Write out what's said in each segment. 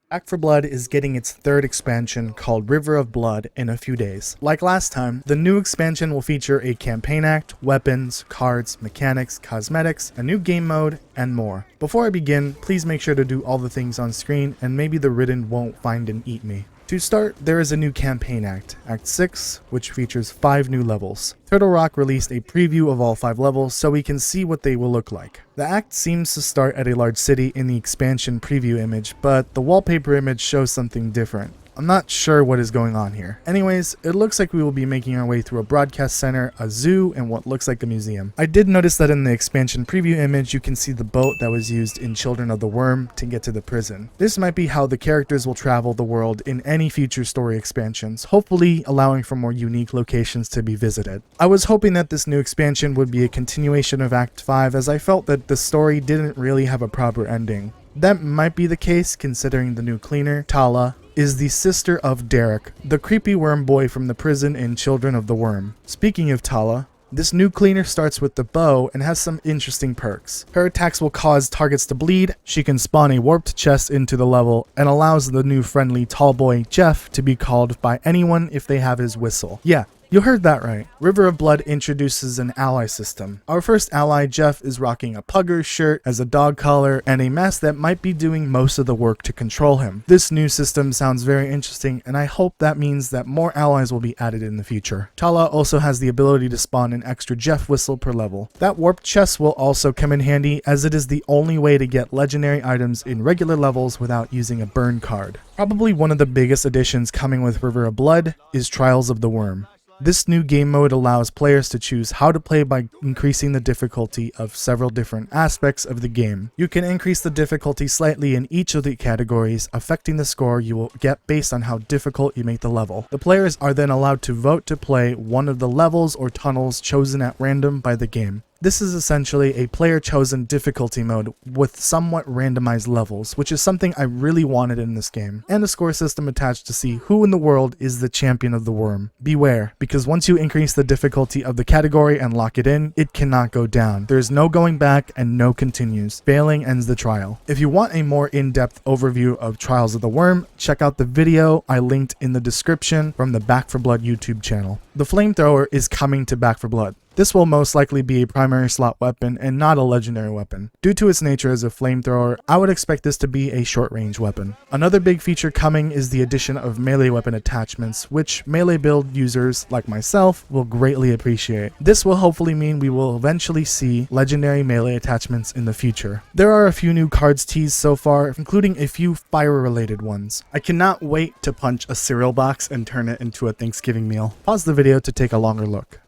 Back 4 Blood is getting its third expansion called River of Blood in a few days. Like last time, the new expansion will feature a campaign act, weapons, cards, mechanics, cosmetics, a new game mode, and more. Before I begin, please make sure to do all the things on screen and maybe the ridden won't find and eat me. To start, there is a new campaign act, Act 6, which features 5 new levels. Turtle Rock released a preview of all 5 levels so we can see what they will look like. The act seems to start at a large city in the expansion preview image, but the wallpaper image shows something different. I'm not sure what is going on here. Anyways, it looks like we will be making our way through a broadcast center, a zoo, and what looks like a museum. I did notice that in the expansion preview image you can see the boat that was used in Children of the Worm to get to the prison. This might be how the characters will travel the world in any future story expansions, hopefully allowing for more unique locations to be visited. I was hoping that this new expansion would be a continuation of Act 5, as I felt that the story didn't really have a proper ending. That might be the case considering the new cleaner, Tala, is the sister of Derek, the creepy worm boy from the prison in Children of the Worm. Speaking of Tala, this new cleaner starts with the bow and has some interesting perks. Her attacks will cause targets to bleed, she can spawn a warped chest into the level, and allows the new friendly tall boy Jeff to be called by anyone if they have his whistle. Yeah, you heard that right. River of Blood introduces an ally system. Our first ally, Jeff, is rocking a pugger shirt as a dog collar and a mask that might be doing most of the work to control him. This new system sounds very interesting, and I hope that means that more allies will be added in the future. Tala also has the ability to spawn an extra Jeff whistle per level. That warped chest will also come in handy, as it is the only way to get legendary items in regular levels without using a burn card. Probably one of the biggest additions coming with River of Blood is Trials of the Worm. This new game mode allows players to choose how to play by increasing the difficulty of several different aspects of the game. You can increase the difficulty slightly in each of the categories, affecting the score you will get based on how difficult you make the level. The players are then allowed to vote to play one of the levels or tunnels chosen at random by the game. This is essentially a player-chosen difficulty mode with somewhat randomized levels, which is something I really wanted in this game, and a score system attached to see who in the world is the champion of the worm. Beware, because once you increase the difficulty of the category and lock it in, it cannot go down. There is no going back and no continues. Failing ends the trial. If you want a more in-depth overview of Trials of the Worm, check out the video I linked in the description from the Back 4 Blood YouTube channel. The flamethrower is coming to Back 4 Blood. This will most likely be a primary slot weapon and not a legendary weapon. Due to its nature as a flamethrower, I would expect this to be a short-range weapon. Another big feature coming is the addition of melee weapon attachments, which melee build users like myself will greatly appreciate. This will hopefully mean we will eventually see legendary melee attachments in the future. There are a few new cards teased so far, including a few fire-related ones. I cannot wait to punch a cereal box and turn it into a Thanksgiving meal. Pause the video to take a longer look.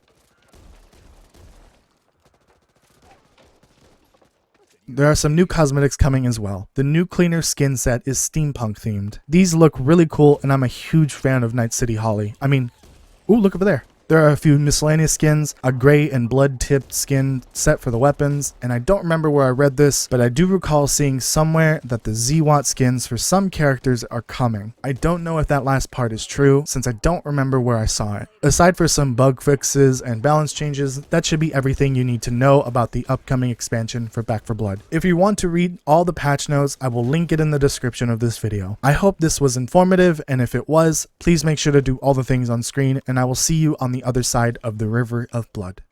There are some new cosmetics coming as well. The new cleaner skin set is steampunk themed. These look really cool, and I'm a huge fan of Night City Holly. Ooh, look over there. There are a few miscellaneous skins, a gray and blood-tipped skin set for the weapons, and I don't remember where I read this, but I do recall seeing somewhere that the Z-Watt skins for some characters are coming. I don't know if that last part is true, since I don't remember where I saw it. Aside for some bug fixes and balance changes, that should be everything you need to know about the upcoming expansion for Back 4 Blood. If you want to read all the patch notes, I will link it in the description of this video. I hope this was informative, and if it was, please make sure to do all the things on screen, and I will see you on the other side of the River of Blood.